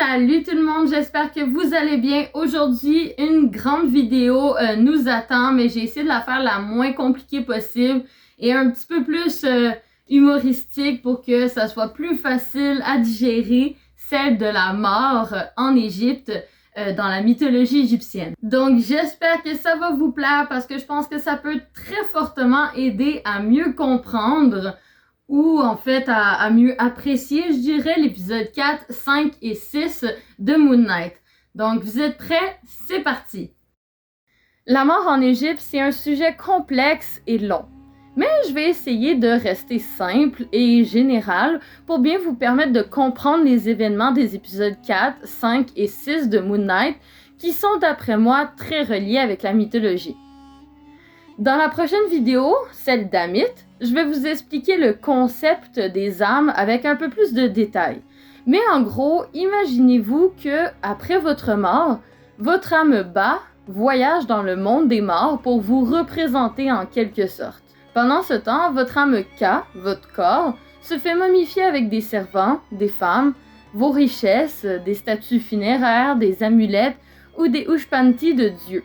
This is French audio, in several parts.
Salut tout le monde, j'espère que vous allez bien. Aujourd'hui, une grande vidéo nous attend, mais j'ai essayé de la faire la moins compliquée possible et un petit peu plus humoristique pour que ça soit plus facile à digérer, celle de la mort en Égypte dans la mythologie égyptienne. Donc j'espère que ça va vous plaire parce que je pense que ça peut très fortement aider à mieux comprendre ou en fait à mieux apprécier, je dirais, l'épisode 4, 5 et 6 de Moon Knight. Donc, vous êtes prêts? C'est parti! La mort en Égypte, c'est un sujet complexe et long. Mais je vais essayer de rester simple et général pour bien vous permettre de comprendre les événements des épisodes 4, 5 et 6 de Moon Knight qui sont d'après moi très reliés avec la mythologie. Dans la prochaine vidéo, celle d'Amit, je vais vous expliquer le concept des âmes avec un peu plus de détails. Mais en gros, imaginez-vous que après votre mort, votre âme Ba voyage dans le monde des morts pour vous représenter en quelque sorte. Pendant ce temps, votre âme Ka, votre corps, se fait momifier avec des servants, des femmes, vos richesses, des statues funéraires, des amulettes ou des ushpanti de Dieu.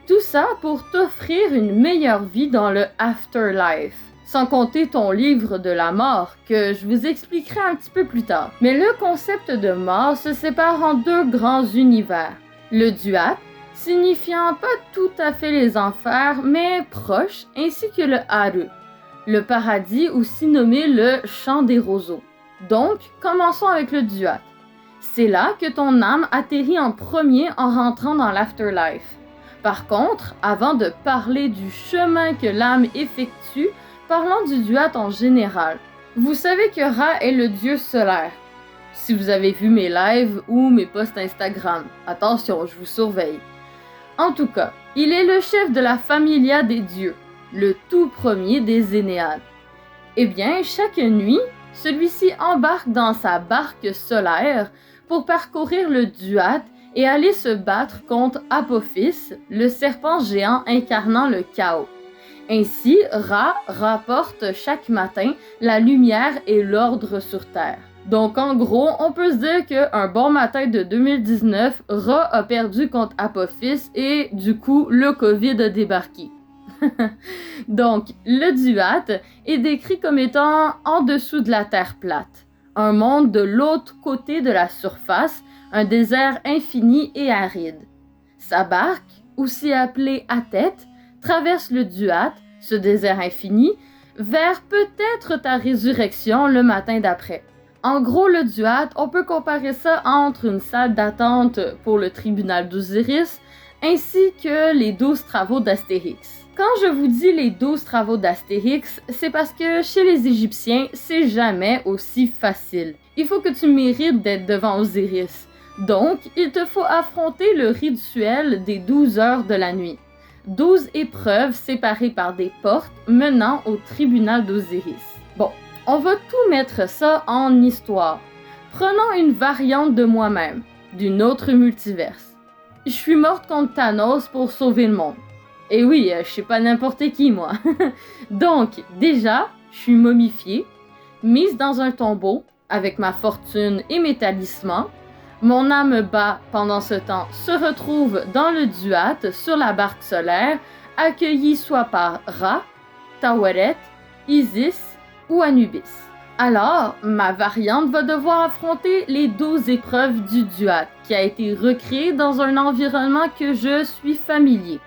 Tout ça pour t'offrir une meilleure vie dans le afterlife. Sans compter ton livre de la mort, que je vous expliquerai un petit peu plus tard. Mais le concept de mort se sépare en deux grands univers. Le duat, signifiant pas tout à fait les enfers, mais proche, ainsi que le haru, le paradis aussi nommé le champ des roseaux. Donc, commençons avec le duat. C'est là que ton âme atterrit en premier en rentrant dans l'afterlife. Par contre, avant de parler du chemin que l'âme effectue, parlons du duat en général. Vous savez que Ra est le dieu solaire. Si vous avez vu mes lives ou mes posts Instagram, attention, je vous surveille. En tout cas, il est le chef de la familia des dieux, le tout premier des Énéades. Eh bien, chaque nuit, celui-ci embarque dans sa barque solaire pour parcourir le duat et aller se battre contre Apophis, le serpent géant incarnant le chaos. Ainsi, Ra rapporte chaque matin la lumière et l'ordre sur Terre. Donc en gros, on peut se dire qu'un bon matin de 2019, Ra a perdu contre Apophis et du coup, le COVID a débarqué. Donc, le duat est décrit comme étant en dessous de la Terre plate, un monde de l'autre côté de la surface, un désert infini et aride. Sa barque, aussi appelée Atet, traverse le duat, ce désert infini, vers peut-être ta résurrection le matin d'après. En gros, le duat, on peut comparer ça entre une salle d'attente pour le tribunal d'Osiris, ainsi que les 12 travaux d'Astérix. Quand je vous dis les 12 travaux d'Astérix, c'est parce que chez les Égyptiens, c'est jamais aussi facile. Il faut que tu mérites d'être devant Osiris. Donc, il te faut affronter le rituel des 12 heures de la nuit. 12 épreuves séparées par des portes menant au tribunal d'Osiris. Bon, on va tout mettre ça en histoire. Prenons une variante de moi-même, d'une autre multiverse. Je suis morte contre Thanos pour sauver le monde. Et oui, je suis pas n'importe qui, moi. Donc, déjà, je suis momifiée, mise dans un tombeau avec ma fortune et mes talismans. Mon âme Ba, pendant ce temps, se retrouve dans le duat sur la barque solaire, accueillie soit par Ra, Taweret, Isis ou Anubis. Alors, ma variante va devoir affronter les 12 épreuves du duat, qui a été recréé dans un environnement que je suis familier.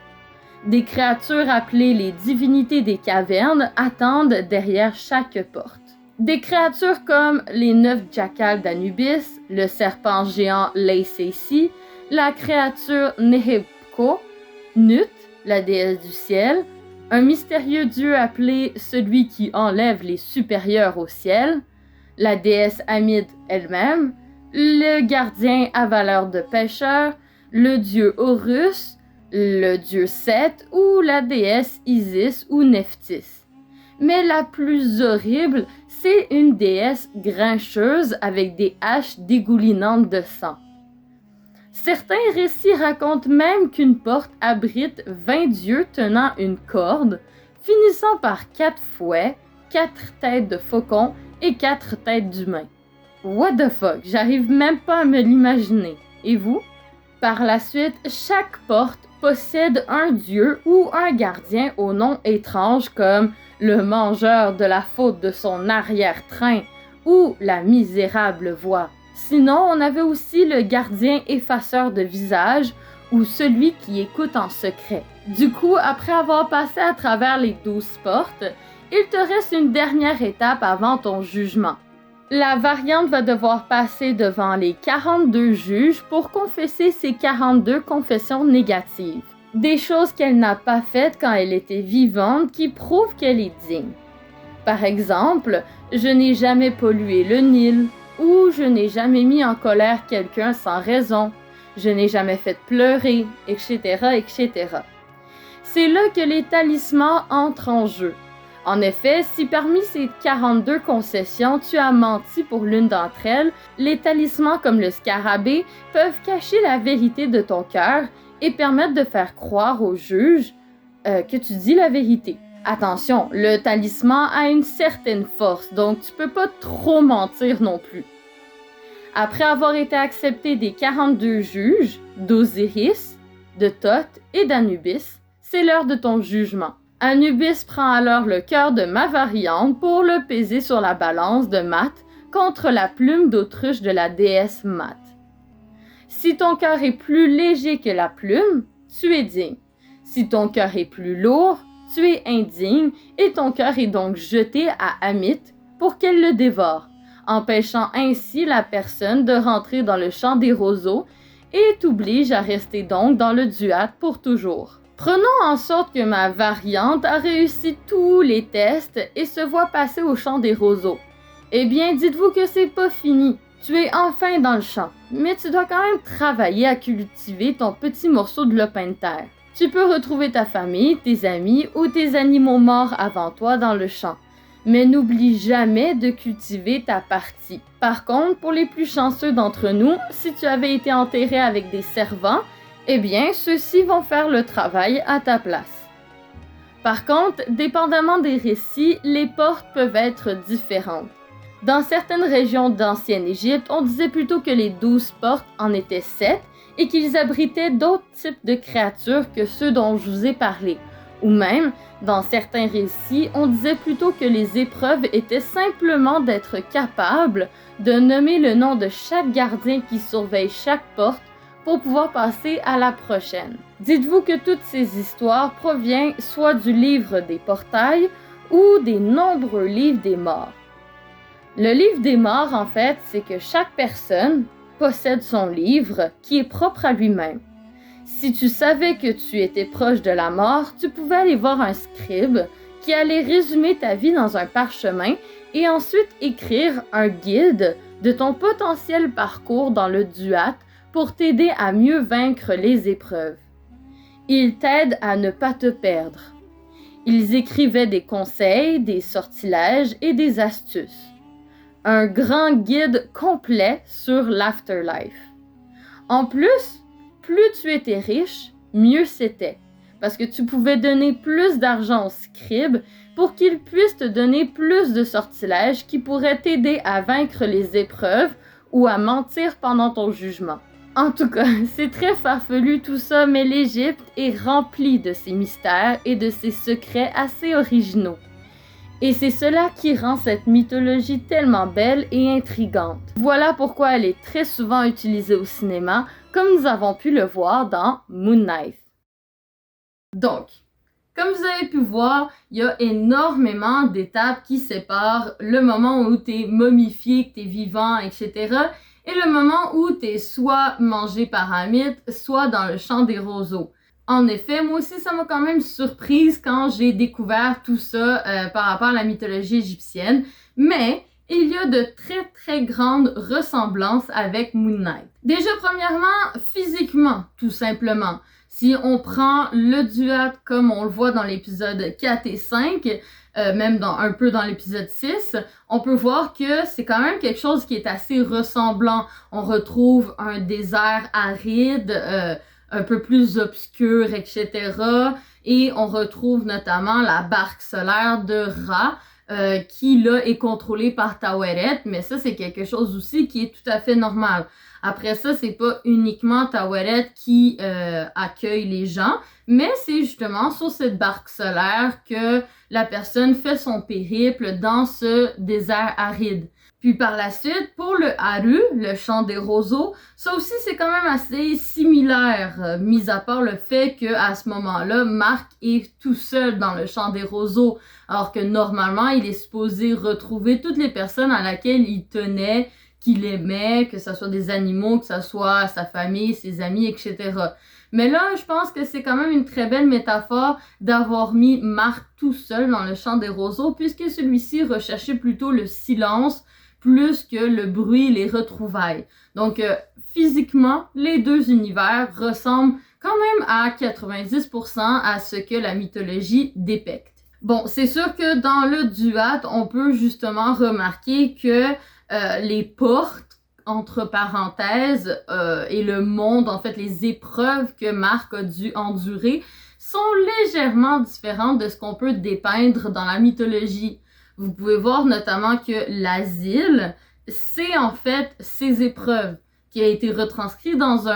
Des créatures appelées les divinités des cavernes attendent derrière chaque porte. Des créatures comme les 9 jackals d'Anubis, le serpent géant Leisesi, la créature Nehebko, Nut, la déesse du ciel, un mystérieux dieu appelé celui qui enlève les supérieurs au ciel, la déesse Amid elle-même, le gardien avaleur de pêcheurs, le dieu Horus, le dieu Seth ou la déesse Isis ou Nephthys. Mais la plus horrible, c'est une déesse grincheuse avec des haches dégoulinantes de sang. Certains récits racontent même qu'une porte abrite 20 dieux tenant une corde, finissant par 4 fouets, 4 têtes de faucon et 4 têtes d'humains. What the fuck, j'arrive même pas à me l'imaginer. Et vous? Par la suite, chaque porte possède un dieu ou un gardien au nom étrange comme le mangeur de la faute de son arrière-train ou la misérable voix. Sinon, on avait aussi le gardien effaceur de visage ou celui qui écoute en secret. Du coup, après avoir passé à travers les 12 portes, il te reste une dernière étape avant ton jugement. La variante va devoir passer devant les 42 juges pour confesser ses 42 confessions négatives. Des choses qu'elle n'a pas faites quand elle était vivante qui prouvent qu'elle est digne. Par exemple, je n'ai jamais pollué le Nil ou je n'ai jamais mis en colère quelqu'un sans raison, je n'ai jamais fait pleurer, etc., etc. C'est là que les talismans entrent en jeu. En effet, si parmi ces 42 concessions, tu as menti pour l'une d'entre elles, les talismans comme le scarabée peuvent cacher la vérité de ton cœur et permettre de faire croire au juge que tu dis la vérité. Attention, le talisman a une certaine force, donc tu peux pas trop mentir non plus. Après avoir été accepté des 42 juges, d'Osiris, de Thoth et d'Anubis, c'est l'heure de ton jugement. Anubis prend alors le cœur de ma variante pour le peser sur la balance de Mat contre la plume d'autruche de la déesse Mat. Si ton cœur est plus léger que la plume, tu es digne. Si ton cœur est plus lourd, tu es indigne et ton cœur est donc jeté à Amit pour qu'elle le dévore, empêchant ainsi la personne de rentrer dans le champ des roseaux et t'oblige à rester donc dans le duat pour toujours. Prenons en sorte que ma variante a réussi tous les tests et se voit passer au champ des roseaux. Eh bien, dites-vous que c'est pas fini. Tu es enfin dans le champ, mais tu dois quand même travailler à cultiver ton petit morceau de lopin de terre. Tu peux retrouver ta famille, tes amis ou tes animaux morts avant toi dans le champ. Mais n'oublie jamais de cultiver ta partie. Par contre, pour les plus chanceux d'entre nous, si tu avais été enterré avec des servants, eh bien, ceux-ci vont faire le travail à ta place. Par contre, dépendamment des récits, les portes peuvent être différentes. Dans certaines régions d'ancienne Égypte, on disait plutôt que les 12 portes en étaient 7 et qu'ils abritaient d'autres types de créatures que ceux dont je vous ai parlé. Ou même, dans certains récits, on disait plutôt que les épreuves étaient simplement d'être capable de nommer le nom de chaque gardien qui surveille chaque porte pour pouvoir passer à la prochaine. Dites-vous que toutes ces histoires proviennent soit du livre des portails ou des nombreux livres des morts. Le livre des morts, en fait, c'est que chaque personne possède son livre qui est propre à lui-même. Si tu savais que tu étais proche de la mort, tu pouvais aller voir un scribe qui allait résumer ta vie dans un parchemin et ensuite écrire un guide de ton potentiel parcours dans le duat pour t'aider à mieux vaincre les épreuves. Ils t'aident à ne pas te perdre. Ils écrivaient des conseils, des sortilèges et des astuces. Un grand guide complet sur l'afterlife. En plus tu étais riche, mieux c'était, parce que tu pouvais donner plus d'argent au scribe pour qu'il puisse te donner plus de sortilèges qui pourraient t'aider à vaincre les épreuves ou à mentir pendant ton jugement. En tout cas, c'est très farfelu tout ça, mais l'Égypte est remplie de ses mystères et de ses secrets assez originaux. Et c'est cela qui rend cette mythologie tellement belle et intrigante. Voilà pourquoi elle est très souvent utilisée au cinéma, comme nous avons pu le voir dans Moon Knight. Donc, comme vous avez pu voir, il y a énormément d'étapes qui séparent le moment où tu es momifié, que tu es vivant, etc., et le moment où tu es soit mangé par Amit, soit dans le champ des roseaux. En effet, moi aussi, ça m'a quand même surprise quand j'ai découvert tout ça par rapport à la mythologie égyptienne, mais il y a de très très grandes ressemblances avec Moon Knight. Déjà, premièrement, physiquement, tout simplement. Si on prend le duat comme on le voit dans l'épisode 4 et 5, même un peu dans l'épisode 6, on peut voir que c'est quand même quelque chose qui est assez ressemblant. On retrouve un désert aride, un peu plus obscur, etc. Et on retrouve notamment la barque solaire de Ra, qui là est contrôlé par Taweret, mais ça c'est quelque chose aussi qui est tout à fait normal. Après ça, c'est pas uniquement Taweret qui accueille les gens, mais c'est justement sur cette barque solaire que la personne fait son périple dans ce désert aride. Puis par la suite, pour le Haru, le chant des roseaux, ça aussi c'est quand même assez similaire, mis à part le fait que à ce moment-là, Marc est tout seul dans le chant des roseaux, alors que normalement, il est supposé retrouver toutes les personnes à laquelle il tenait, qu'il aimait, que ce soit des animaux, que ce soit sa famille, ses amis, etc. Mais là, je pense que c'est quand même une très belle métaphore d'avoir mis Marc tout seul dans le chant des roseaux, puisque celui-ci recherchait plutôt le silence, plus que le bruit, les retrouvailles. Donc, physiquement, les deux univers ressemblent quand même à 90% à ce que la mythologie dépecte. Bon, c'est sûr que dans le duat, on peut justement remarquer que les portes, entre parenthèses, et le monde, en fait, les épreuves que Marc a dû endurer sont légèrement différentes de ce qu'on peut dépeindre dans la mythologie. Vous pouvez voir notamment que l'asile, c'est en fait ses épreuves qui a été retranscrit dans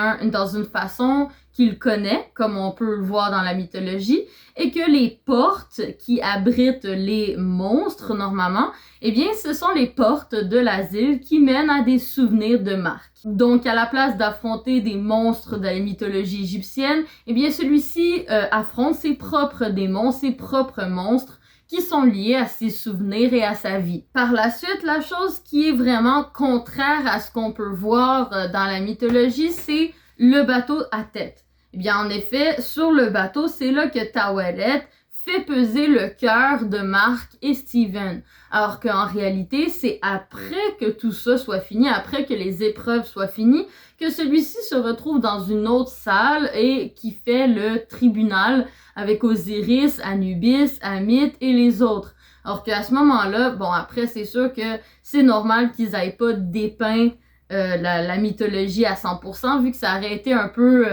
une façon qu'il connaît, comme on peut le voir dans la mythologie, et que les portes qui abritent les monstres, normalement, eh bien, ce sont les portes de l'asile qui mènent à des souvenirs de Marc. Donc, à la place d'affronter des monstres de la mythologie égyptienne, eh bien, celui-ci affronte ses propres démons, ses propres monstres, qui sont liés à ses souvenirs et à sa vie. Par la suite, la chose qui est vraiment contraire à ce qu'on peut voir dans la mythologie, c'est le bateau à tête. Eh bien, en effet, sur le bateau, c'est là que Taweret fait peser le cœur de Marc et Steven. Alors qu'en réalité, c'est après que tout ça soit fini, après que les épreuves soient finies, que celui-ci se retrouve dans une autre salle et qui fait le tribunal avec Osiris, Anubis, Amit et les autres. Alors qu'à ce moment-là, bon, après, c'est sûr que c'est normal qu'ils n'aient pas dépeint la mythologie à 100%, vu que ça aurait été un peu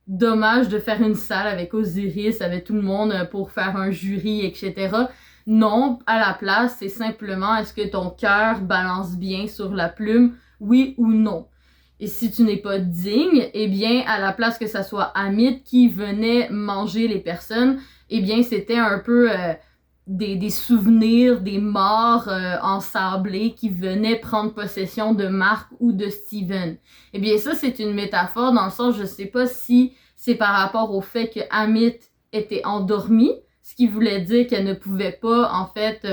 dommage de faire une salle avec Osiris, avec tout le monde pour faire un jury, etc. Non, à la place, c'est simplement est-ce que ton cœur balance bien sur la plume, oui ou non. Et si tu n'es pas digne, eh bien, à la place que ça soit Amit qui venait manger les personnes, eh bien, c'était un peu des souvenirs, des morts ensablés qui venaient prendre possession de Marc ou de Steven. Eh bien, ça, c'est une métaphore dans le sens, je sais pas si c'est par rapport au fait que Amit était endormie, ce qui voulait dire qu'elle ne pouvait pas, en fait,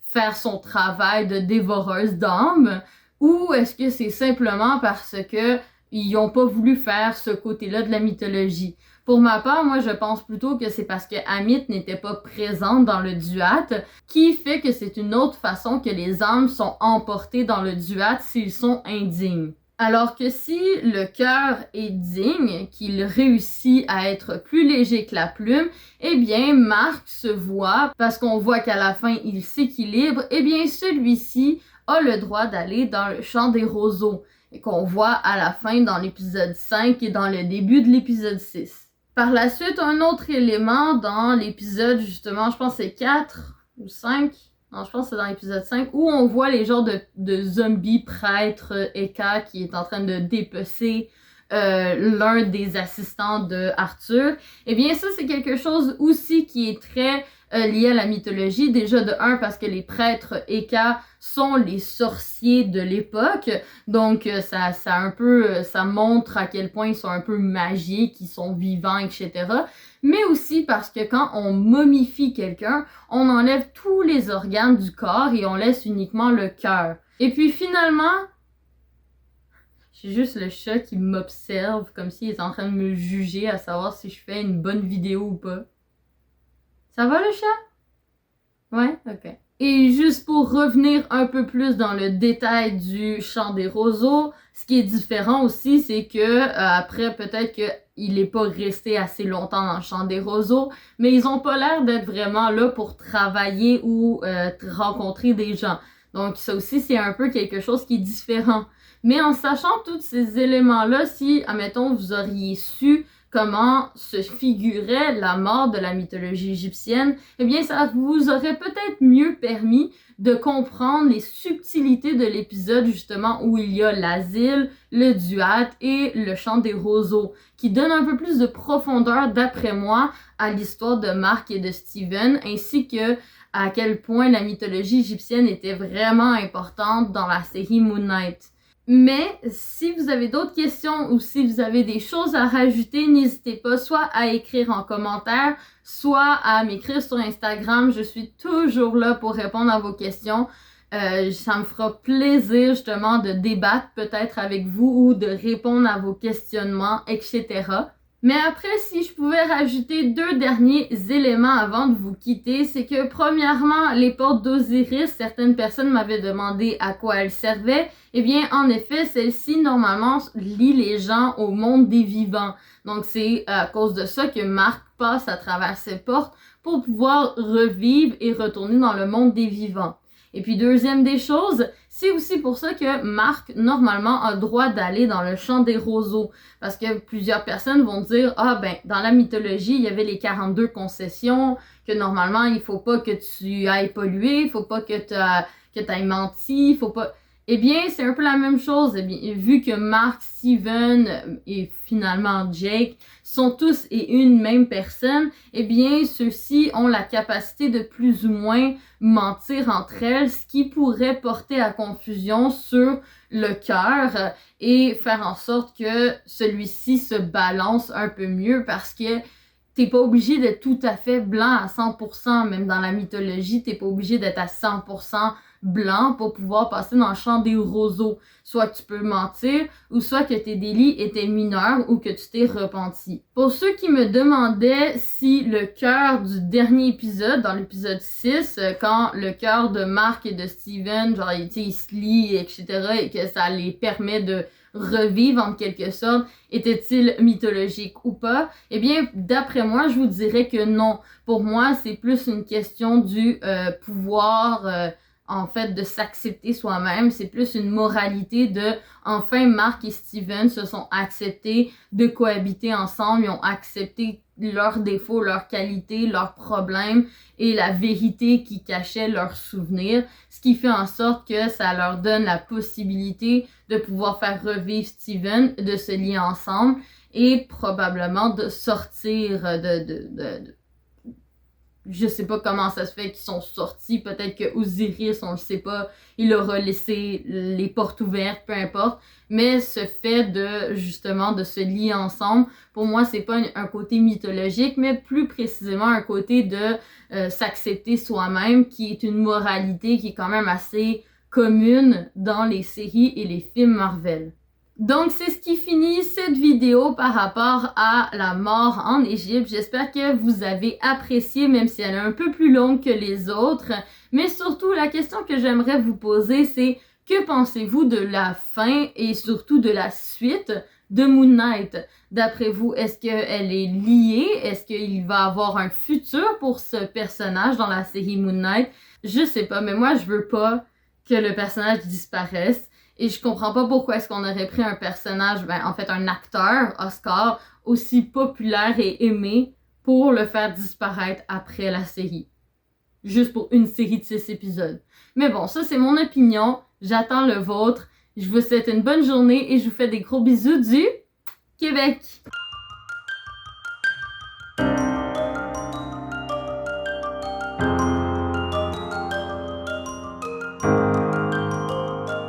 faire son travail de dévoreuse d'âmes, ou est-ce que c'est simplement parce que ils n'ont pas voulu faire ce côté-là de la mythologie? Pour ma part, moi, je pense plutôt que c'est parce que Amit n'était pas présente dans le duat, qui fait que c'est une autre façon que les âmes sont emportées dans le duat s'ils sont indignes. Alors que si le cœur est digne, qu'il réussit à être plus léger que la plume, eh bien, Marc se voit, parce qu'on voit qu'à la fin, il s'équilibre, eh bien, celui-ci a le droit d'aller dans le chant des roseaux, et qu'on voit à la fin dans l'épisode 5 et dans le début de l'épisode 6. Par la suite, un autre élément dans l'épisode, justement, je pense que c'est 4 ou 5, non, je pense que c'est dans l'épisode 5, où on voit les genres de zombies prêtres Eka qui est en train de dépecer l'un des assistants de Arthur. Eh bien, ça, c'est quelque chose aussi qui est très lié à la mythologie. Déjà, de un, parce que les prêtres Eka sont les sorciers de l'époque. Donc, ça montre à quel point ils sont un peu magiques, ils sont vivants, etc. Mais aussi parce que quand on momifie quelqu'un, on enlève tous les organes du corps et on laisse uniquement le cœur. Et puis finalement, j'ai juste le chat qui m'observe comme s'il est en train de me juger à savoir si je fais une bonne vidéo ou pas. Ça va le chat? Ouais? Ok. Et juste pour revenir un peu plus dans le détail du chant des roseaux, ce qui est différent aussi, c'est que après peut-être qu'il n'est pas resté assez longtemps dans le chant des roseaux, mais ils ont pas l'air d'être vraiment là pour travailler ou rencontrer des gens. Donc ça aussi, c'est un peu quelque chose qui est différent. Mais en sachant tous ces éléments-là, si, admettons, vous auriez su comment se figurait la mort de la mythologie égyptienne, eh bien, ça vous aurait peut-être mieux permis de comprendre les subtilités de l'épisode, justement, où il y a l'asile, le duat et le chant des roseaux, qui donnent un peu plus de profondeur, d'après moi, à l'histoire de Mark et de Steven, ainsi que à quel point la mythologie égyptienne était vraiment importante dans la série Moon Knight. Mais si vous avez d'autres questions ou si vous avez des choses à rajouter, n'hésitez pas soit à écrire en commentaire, soit à m'écrire sur Instagram. Je suis toujours là pour répondre à vos questions. Ça me fera plaisir justement de débattre peut-être avec vous ou de répondre à vos questionnements, etc. Mais après, si je pouvais rajouter 2 derniers éléments avant de vous quitter, c'est que premièrement, les portes d'Osiris, certaines personnes m'avaient demandé à quoi elles servaient. Eh bien, en effet, celles-ci, normalement, lient les gens au monde des vivants. Donc, c'est à cause de ça que Mark passe à travers ces portes pour pouvoir revivre et retourner dans le monde des vivants. Et puis, deuxième des choses, c'est aussi pour ça que Mark, normalement, a le droit d'aller dans le champ des roseaux. Parce que plusieurs personnes vont dire, ah ben, dans la mythologie, il y avait les 42 concessions, que normalement, il faut pas que tu ailles polluer, il faut pas que tu ailles menti, il faut pas... Eh bien, c'est un peu la même chose. Eh bien, vu que Mark, Steven et finalement Jake sont tous et une même personne, eh bien, ceux-ci ont la capacité de plus ou moins mentir entre elles, ce qui pourrait porter à confusion sur le cœur et faire en sorte que celui-ci se balance un peu mieux parce que t'es pas obligé d'être tout à fait blanc à 100%, même dans la mythologie, t'es pas obligé d'être à 100% blanc pour pouvoir passer dans le champ des roseaux. Soit que tu peux mentir, ou soit que tes délits étaient mineurs ou que tu t'es repenti. Pour ceux qui me demandaient si le cœur du dernier épisode, dans l'épisode 6, quand le cœur de Mark et de Steven, genre, il se lie, etc., et que ça les permet de revivre en quelque sorte, était-il mythologique ou pas? Eh bien, d'après moi, je vous dirais que non. Pour moi, c'est plus une question du pouvoir... en fait, de s'accepter soi-même. C'est plus une moralité de, enfin, Mark et Steven se sont acceptés de cohabiter ensemble. Ils ont accepté leurs défauts, leurs qualités, leurs problèmes et la vérité qui cachait leurs souvenirs. Ce qui fait en sorte que ça leur donne la possibilité de pouvoir faire revivre Steven, de se lier ensemble et probablement de sortir je sais pas comment ça se fait qu'ils sont sortis, peut-être que Osiris, on le sait pas, il leur a laissé les portes ouvertes, peu importe, mais ce fait de, justement, de se lier ensemble, pour moi, c'est pas un côté mythologique, mais plus précisément un côté de s'accepter soi-même, qui est une moralité qui est quand même assez commune dans les séries et les films Marvel. Donc, c'est ce qui finit cette vidéo par rapport à la mort en Égypte. J'espère que vous avez apprécié, même si elle est un peu plus longue que les autres. Mais surtout, la question que j'aimerais vous poser, c'est que pensez-vous de la fin et surtout de la suite de Moon Knight? D'après vous, est-ce qu'elle est liée? Est-ce qu'il va avoir un futur pour ce personnage dans la série Moon Knight? Je sais pas, mais moi, je veux pas que le personnage disparaisse. Et je comprends pas pourquoi est-ce qu'on aurait pris un personnage, en fait un acteur, Oscar, aussi populaire et aimé pour le faire disparaître après la série. Juste pour une série de 6 épisodes. Mais bon, ça c'est mon opinion, j'attends le vôtre. Je vous souhaite une bonne journée et je vous fais des gros bisous du Québec!